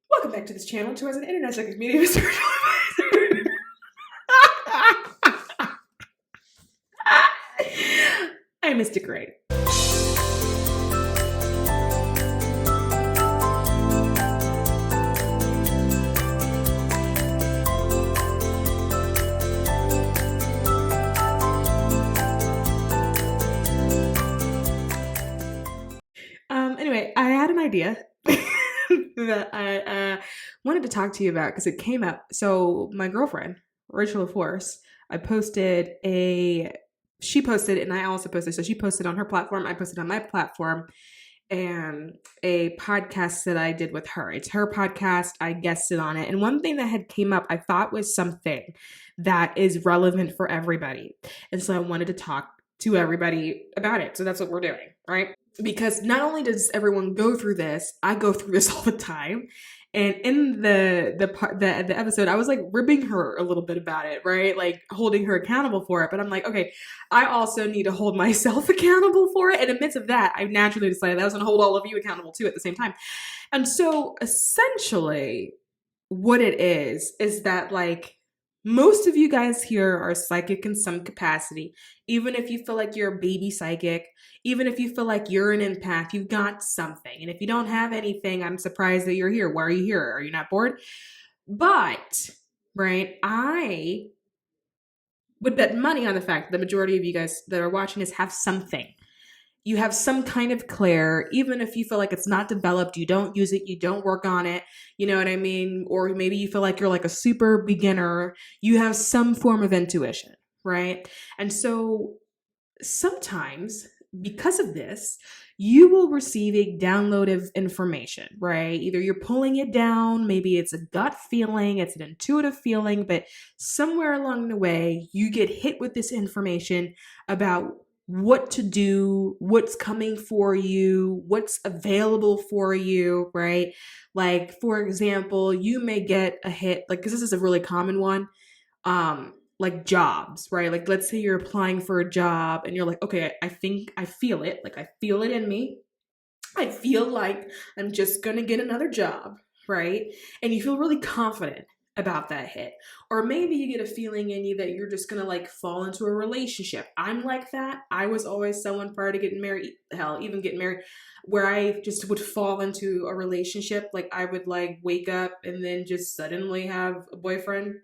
Welcome back to this channel to as an internet psychic medium spiritual advisor. I'm Mystic Ray. Anyway, I had an idea that I wanted to talk to you about because it came up. So my girlfriend, Rachel LaForce, she posted and I also posted. So she posted on her platform, I posted on my platform, and a podcast that I did with her. It's her podcast. I guested on it. And one thing that had came up, I thought was something that is relevant for everybody. And so I wanted to talk to everybody about it. So that's what we're doing, right? Because not only does everyone go through this, I go through this all the time. And in the episode, I was like ribbing her a little bit about it, right? Like holding her accountable for it. But I'm like, okay, I also need to hold myself accountable for it. And in the midst of that, I naturally decided that I was going to hold all of you accountable too at the same time. And so essentially what it is that like, most of you guys here are psychic in some capacity. Even if you feel like you're a baby psychic, even if you feel like you're an empath, you've got something. And if you don't have anything, I'm surprised that you're here. Why are you here? Are you not bored? But, right, I would bet money on the fact that the majority of you guys that are watching this have something. You have some kind of clair, even if you feel like it's not developed, you don't use it, you don't work on it, you know what I mean? Or maybe you feel like you're like a super beginner, you have some form of intuition, right? And so sometimes because of this, you will receive a download of information, right? Either you're pulling it down, maybe it's a gut feeling, it's an intuitive feeling, but somewhere along the way, you get hit with this information about what to do, what's coming for you, what's available for you, right? Like, for example, you may get a hit, like, because this is a really common one, like jobs, right? Like, let's say you're applying for a job and you're like, okay, I think I feel it. Like, I feel it in me. I feel like I'm just going to get another job, right? And you feel really confident about that hit. Or maybe you get a feeling in you that you're just gonna like fall into a relationship. I'm like that. I was always someone prior to getting married, hell, even getting married, where I just would fall into a relationship. Like I would like wake up and then just suddenly have a boyfriend.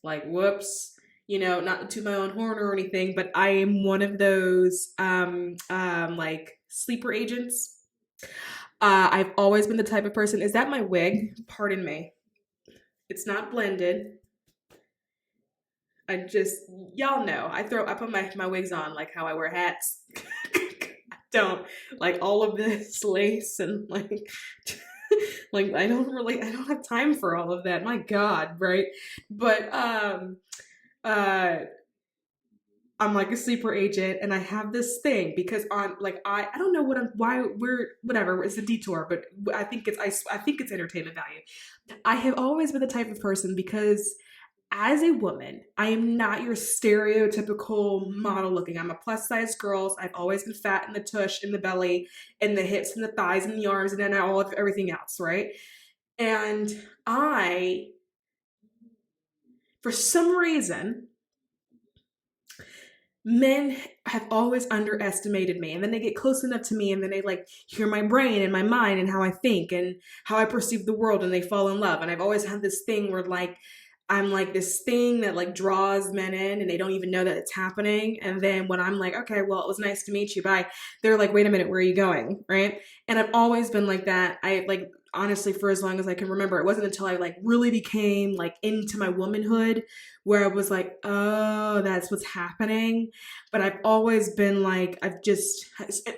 Like, whoops. You know, not to my own horn or anything, but I am one of those like sleeper agents. I've always been the type of person. Is that my wig? Pardon me. It's not blended. Y'all know, I put my wigs on like how I wear hats. Don't like all of this lace and like, like I don't have time for all of that. My God, right? But I'm like a sleeper agent and I have this thing because on like I don't know whatever, it's a detour, but I think it's entertainment value. I have always been the type of person because as a woman, I am not your stereotypical model looking. I'm a plus size girl. I've always been fat in the tush, in the belly, in the hips and the thighs and the arms and then all of everything else, right? And for some reason, men have always underestimated me, and then they get close enough to me and then they like hear my brain and my mind and how I think and how I perceive the world and they fall in love. And I've always had this thing where like I'm like this thing that like draws men in and they don't even know that it's happening. And then when I'm like, okay, well, it was nice to meet you, bye, they're like, wait a minute, where are you going, right? And I've always been like that. I like honestly for as long as I can remember. It wasn't until I like really became like into my womanhood where I was like, oh, that's what's happening. But I've always been like,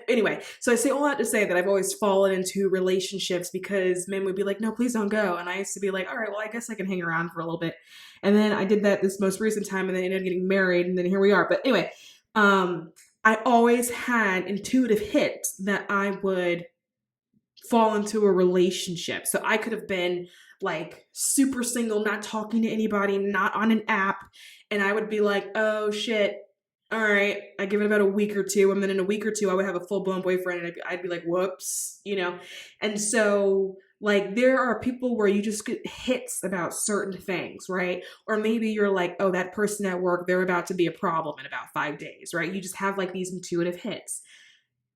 anyway, so I say all that to say that I've always fallen into relationships because men would be like, no, please don't go. And I used to be like, all right, well, I guess I can hang around for a little bit. And then I did that this most recent time and then I ended up getting married and then here we are. But anyway, I always had intuitive hits that I would fall into a relationship. So I could have been like super single, not talking to anybody, not on an app. And I would be like, oh shit. All right. I give it about a week or two. And then in a week or two, I would have a full blown boyfriend and I'd be like, whoops, you know? And so Like there are people where you just get hits about certain things, right? Or maybe you're like, oh, that person at work, they're about to be a problem in about 5 days, right? You just have like these intuitive hits.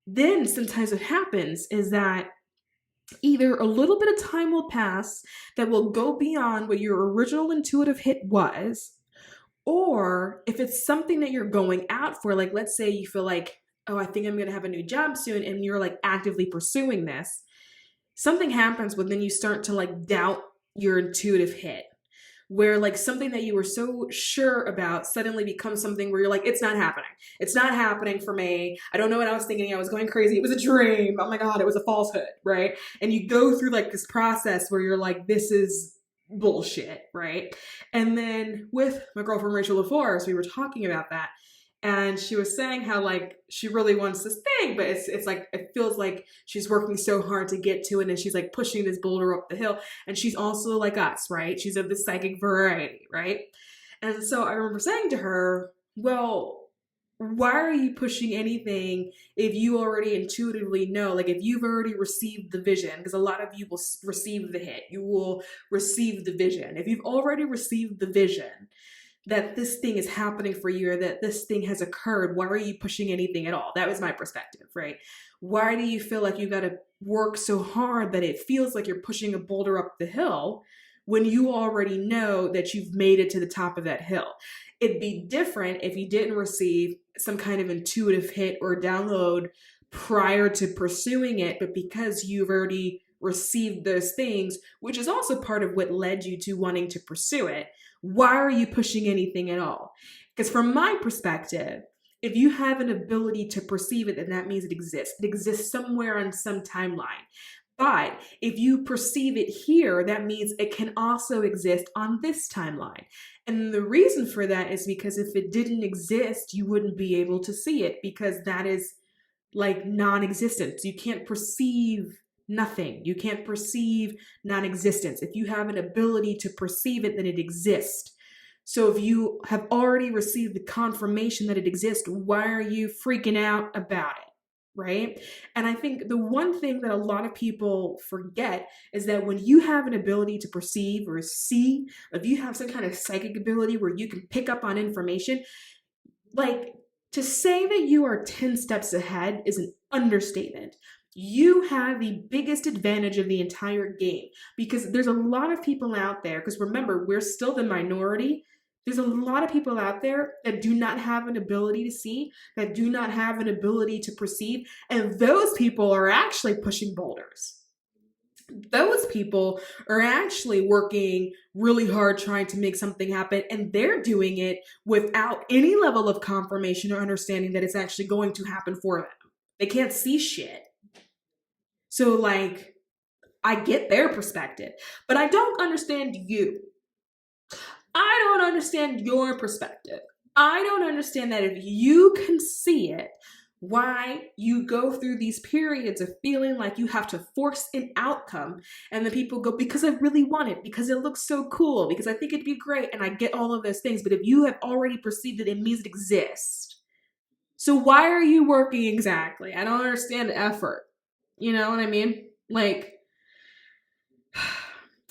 Then sometimes what happens is that either a little bit of time will pass that will go beyond what your original intuitive hit was, or if it's something that you're going out for, like let's say you feel like, oh, I think I'm going to have a new job soon, and you're like actively pursuing this, something happens when then you start to like doubt your intuitive hit, where like something that you were so sure about suddenly becomes something where you're like, it's not happening. It's not happening for me. I don't know what I was thinking. I was going crazy. It was a dream. Oh my God, it was a falsehood, right? And you go through like this process where you're like, this is bullshit, right? And then with my girlfriend Rachel LaForest, we were talking about that. And she was saying how like she really wants this thing, but it's like it feels like she's working so hard to get to it, and she's like pushing this boulder up the hill. And she's also like us, right? She's of the psychic variety, right? And so I remember saying to her, well, why are you pushing anything if you already intuitively know? Like if you've already received the vision, because a lot of you will receive the hit, you will receive the vision. If you've already received the vision that this thing is happening for you, or that this thing has occurred, why are you pushing anything at all? That was my perspective, right? Why do you feel like you got to work so hard that it feels like you're pushing a boulder up the hill when you already know that you've made it to the top of that hill? It'd be different if you didn't receive some kind of intuitive hit or download prior to pursuing it, but because you've already received those things, which is also part of what led you to wanting to pursue it, why are you pushing anything at all? Because from my perspective, if you have an ability to perceive it, then that means it exists. It exists somewhere on some timeline. But if you perceive it here, that means it can also exist on this timeline. And the reason for that is because if it didn't exist, you wouldn't be able to see it, because that is like non-existence. You can't perceive nothing. You can't perceive non-existence. If you have an ability to perceive it, then it exists. So if you have already received the confirmation that it exists, why are you freaking out about it? Right? And I think the one thing that a lot of people forget is that when you have an ability to perceive or see, if you have some kind of psychic ability where you can pick up on information, like to say that you are 10 steps ahead is an understatement. You have the biggest advantage of the entire game, because there's a lot of people out there, because remember, we're still the minority. There's a lot of people out there that do not have an ability to see, that do not have an ability to perceive, and those people are actually pushing boulders. Those people are actually working really hard trying to make something happen, and they're doing it without any level of confirmation or understanding that it's actually going to happen for them. They can't see shit. So like, I get their perspective, but I don't understand you. I don't understand your perspective. I don't understand that if you can see it, why you go through these periods of feeling like you have to force an outcome, and then people go, because I really want it, because it looks so cool, because I think it'd be great, and I get all of those things. But if you have already perceived it, it means it exists. So why are you working exactly? I don't understand the effort. You know what I mean? Like,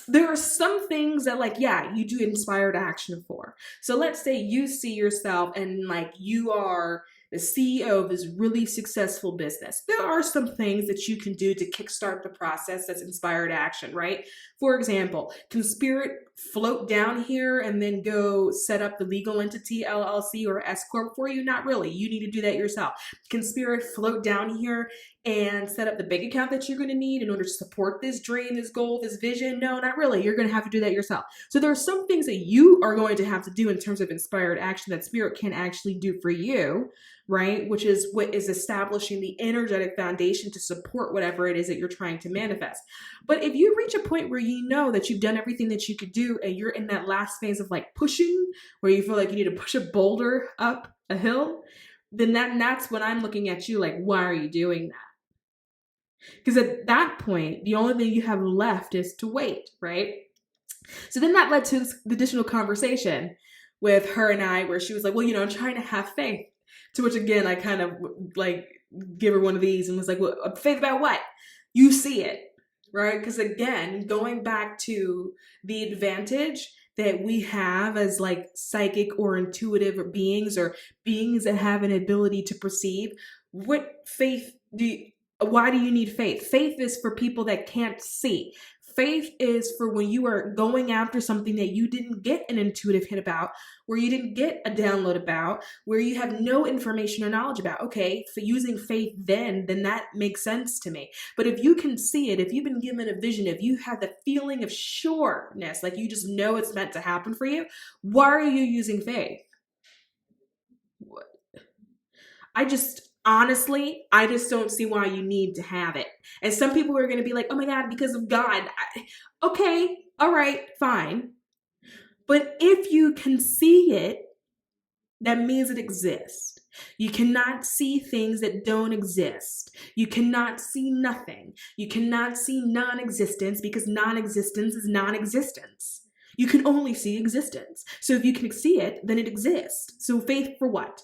there are some things that, like, yeah, you do inspired action for. So let's say you see yourself and like you are the CEO of this really successful business. There are some things that you can do to kickstart the process that's inspired action, right? For example, can Spirit float down here and then go set up the legal entity, LLC or S Corp for you? Not really. You need to do that yourself. Can Spirit float down here and set up the bank account that you're going to need in order to support this dream, this goal, this vision? No, not really. You're going to have to do that yourself. So there are some things that you are going to have to do in terms of inspired action that Spirit can actually do for you, right? Which is what is establishing the energetic foundation to support whatever it is that you're trying to manifest. But if you reach a point where you know that you've done everything that you could do and you're in that last phase of like pushing, where you feel like you need to push a boulder up a hill, then that's when I'm looking at you like, why are you doing that? Because at that point, the only thing you have left is to wait, right? So then that led to the additional conversation with her and I, where she was like, well, I'm trying to have faith. To which, again, I kind of like give her one of these and was like, well, faith about what? You see it. right? Because again, going back to the advantage that we have as like psychic or intuitive beings, or beings that have an ability to perceive, what faith do you, why do you need faith? Faith is for people that can't see. Faith is for when you are going after something that you didn't get an intuitive hit about, where you didn't get a download about, where you have no information or knowledge about. Okay, for using faith then that makes sense to me. But if you can see it, if you've been given a vision, if you have the feeling of sureness, like you just know it's meant to happen for you, why are you using faith? I just, honestly, I just don't see why you need to have it. And some people are going to be like, oh my God, because of God. Okay, all right, fine. But if you can see it, that means it exists. You cannot see things that don't exist. You cannot see nothing. You cannot see non-existence, because non-existence is non-existence. You can only see existence. So if you can see it, then it exists. So faith for what?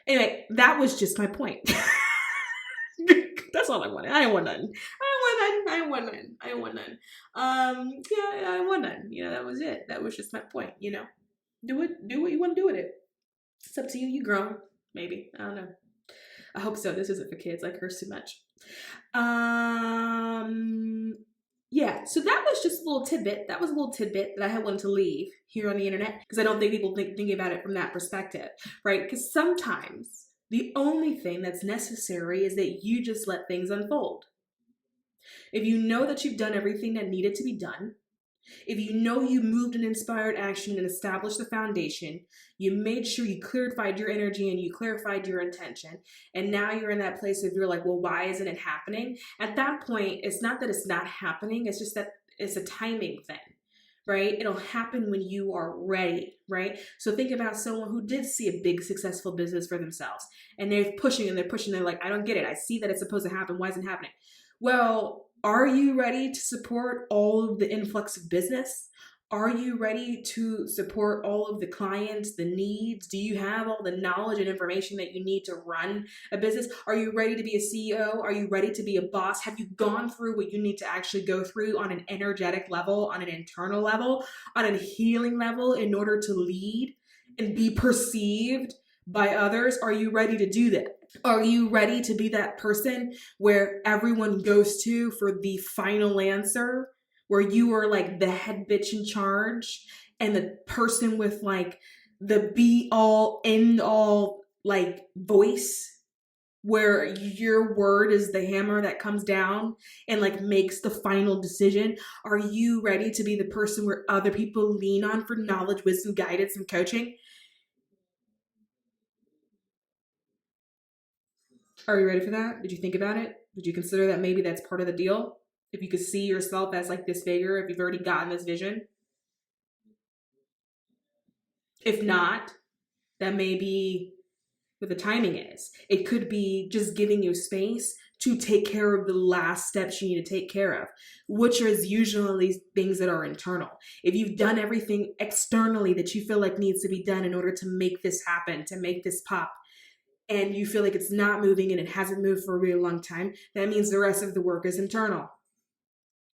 Anyway, that was just my point. That's all I wanted. I didn't want none. I didn't want none. I didn't want none. Yeah, I didn't want none. You know, that was it. That was just my point. You know, do it. Do what you want to do with it. It's up to you. You grown. Maybe. I don't know. I hope so. This isn't for kids. I curse too much. Yeah, so that was just a little tidbit. That was a little tidbit that I had wanted to leave here on the internet, because I don't think people think about it from that perspective, right? Because sometimes the only thing that's necessary is that you just let things unfold. If you know that you've done everything that needed to be done, if you know you moved in inspired action and established the foundation, you made sure you clarified your energy and you clarified your intention, and now you're in that place of you're like, well, why isn't it happening? At that point, it's not that it's not happening, it's just that it's a timing thing, right? It'll happen when you are ready, right? So think about someone who did see a big successful business for themselves, and they're pushing and they're pushing, they're like, I don't get it. I see that it's supposed to happen. Why isn't it happening? Well, are you ready to support all of the influx of business? Are you ready to support all of the clients, the needs? Do you have all the knowledge and information that you need to run a business? Are you ready to be a CEO? Are you ready to be a boss? Have you gone through what you need to actually go through on an energetic level, on an internal level, on a healing level, in order to lead and be perceived by others? Are you ready to do that? Are you ready to be that person where everyone goes to for the final answer, where you are like the head bitch in charge and the person with like the be all end all like voice, where your word is the hammer that comes down and like makes the final decision? Are you ready to be the person where other people lean on for knowledge, wisdom, guidance, and coaching? Are you ready for that? Did you think about it? Did you consider that maybe that's part of the deal? If you could see yourself as like this figure, if you've already gotten this vision. If not, that may be what the timing is. It could be just giving you space to take care of the last steps you need to take care of, which is usually things that are internal. If you've done everything externally that you feel like needs to be done in order to make this happen, to make this pop, and you feel like it's not moving and it hasn't moved for a really long time, that means the rest of the work is internal.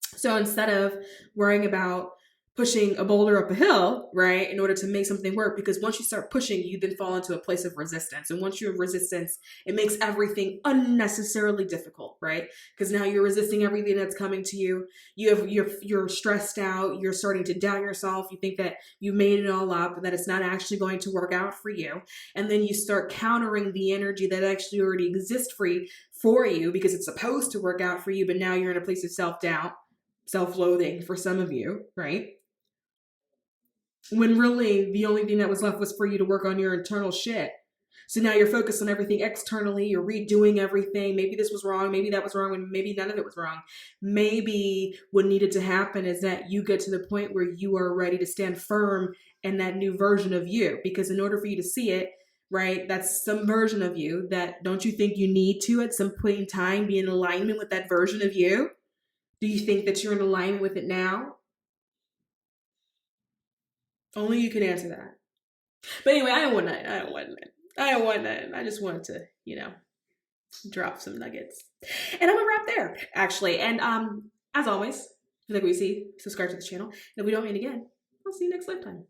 So instead of worrying about pushing a boulder up a hill, right, in order to make something work, because once you start pushing, you then fall into a place of resistance. And once you have resistance, it makes everything unnecessarily difficult, right? Because now you're resisting everything that's coming to you. You're stressed out. You're starting to doubt yourself. You think that you made it all up, that it's not actually going to work out for you. And then you start countering the energy that actually already exists for you because it's supposed to work out for you, but now you're in a place of self-doubt, self-loathing for some of you, right? When really the only thing that was left was for you to work on your internal shit. So now you're focused on everything externally. You're redoing everything. Maybe this was wrong. Maybe that was wrong. And maybe none of it was wrong. Maybe what needed to happen is that you get to the point where you are ready to stand firm in that new version of you. Because in order for you to see it, right, that's some version of you that, don't you think you need to at some point in time be in alignment with that version of you? Do you think that you're in alignment with it now? Only you can answer that. But anyway, I don't want that. I don't want that. I don't want that. I just wanted to, drop some nuggets. And I'm gonna wrap there, actually. And as always, like we see, subscribe to the channel. And if we don't meet again, I'll see you next lifetime.